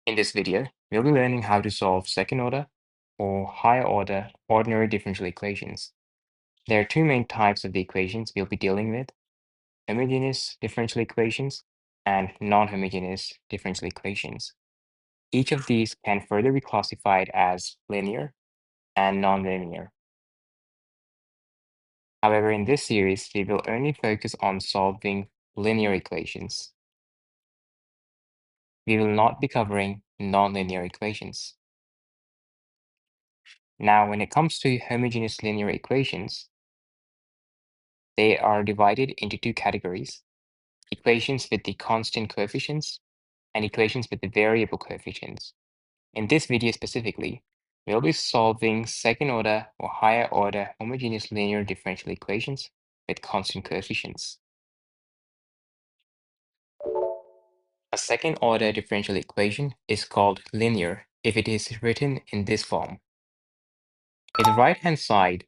In this video, we'll be learning how to solve second order or higher order ordinary differential equations. There are two main types of the equations we'll be dealing with: homogeneous differential equations and non-homogeneous differential equations. Each of these can further be classified as linear and nonlinear. However, in this series, we will only focus on solving linear equations. We will not be covering nonlinear equations. Now, when it comes to homogeneous linear equations, they are divided into two categories: equations with the constant coefficients and equations with the variable coefficients. In this video specifically, we'll be solving second order or higher order homogeneous linear differential equations with constant coefficients. A second order differential equation is called linear if it is written in this form. If the right-hand side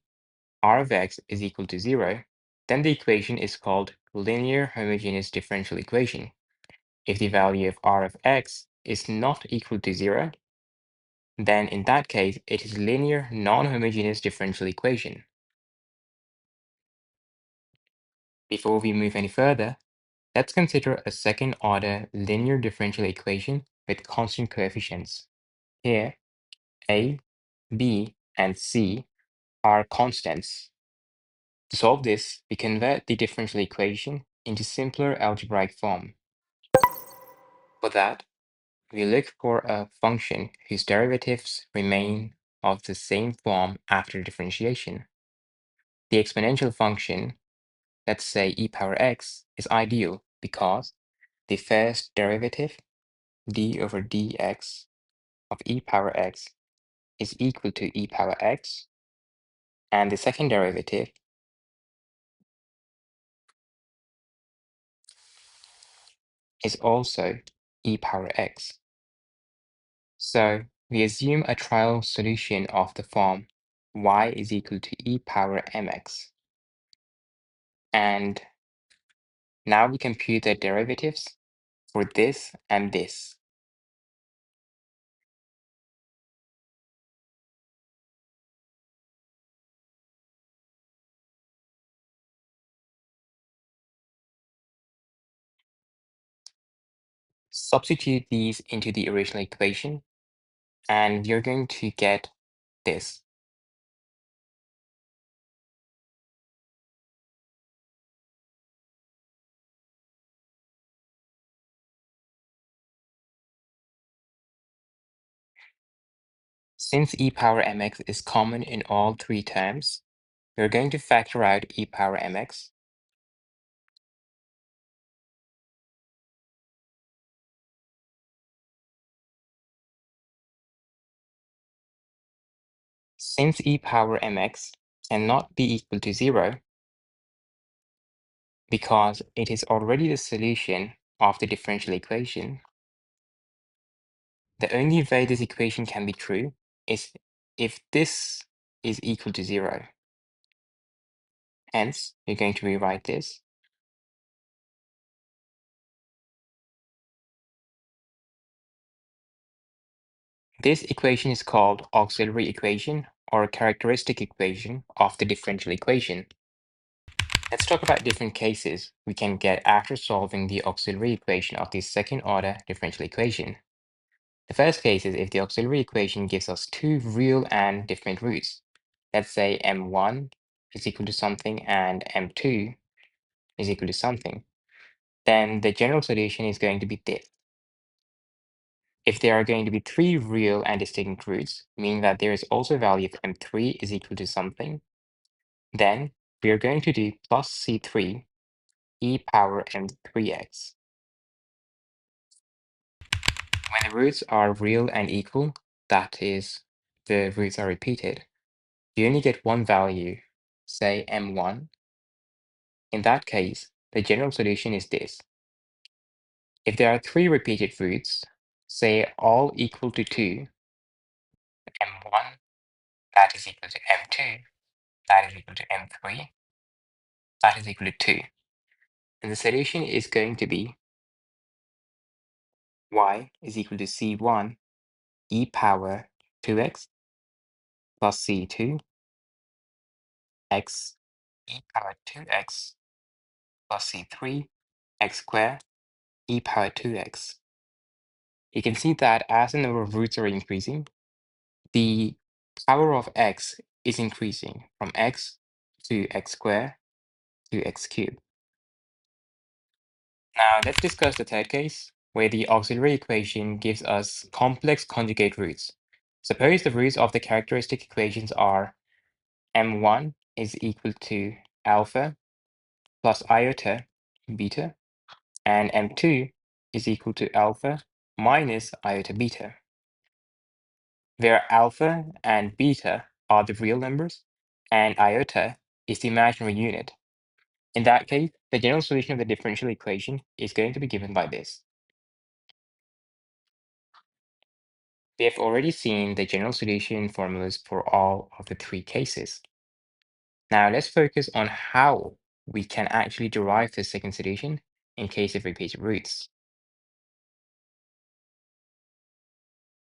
r of x is equal to 0, then the equation is called linear homogeneous differential equation. If the value of r of x is not equal to 0, then in that case, it is linear non-homogeneous differential equation. Before we move any further, let's consider a second order linear differential equation with constant coefficients. Here, a, b, and c are constants. To solve this, we convert the differential equation into simpler algebraic form. For that, we look for a function whose derivatives remain of the same form after differentiation. The exponential function, let's say e power x, is ideal because the first derivative, d over dx of e power x, is equal to e power x, and the second derivative is also e power x. So we assume a trial solution of the form y is equal to e power mx. And now we compute the derivatives for this and this. Substitute these into the original equation, and you're going to get this. Since e power mx is common in all three terms, we're going to factor out e power mx. Since e power mx cannot be equal to 0 because it is already the solution of the differential equation, the only way this equation can be true is if this is equal to 0. Hence, we're going to rewrite this. This equation is called auxiliary equation or characteristic equation of the differential equation. Let's talk about different cases we can get after solving the auxiliary equation of the second order differential equation. The first case is if the auxiliary equation gives us two real and different roots. Let's say m1 is equal to something and m2 is equal to something. Then the general solution is going to be this. If there are going to be three real and distinct roots, meaning that there is also a value of m3 is equal to something, then we are going to do plus c3 e power m3x. When the roots are real and equal, that is, the roots are repeated, you only get one value, say m1. In that case, the general solution is this. If there are three repeated roots, say all equal to 2, m1, that is equal to m2, that is equal to m3, that is equal to 2. And the solution is going to be y is equal to c1 e power 2x plus c2 x e power 2x plus c3 x squared e power 2x. You can see that as the number of roots are increasing, the power of x is increasing from x to x squared to x cubed. Now let's discuss the third case, where the auxiliary equation gives us complex conjugate roots. Suppose the roots of the characteristic equations are m1 is equal to alpha plus iota beta, and m2 is equal to alpha minus iota beta, where alpha and beta are the real numbers and iota is the imaginary unit. In that case, the general solution of the differential equation is going to be given by this. We have already seen the general solution formulas for all of the three cases. Now let's focus on how we can actually derive the second solution in case of repeated roots.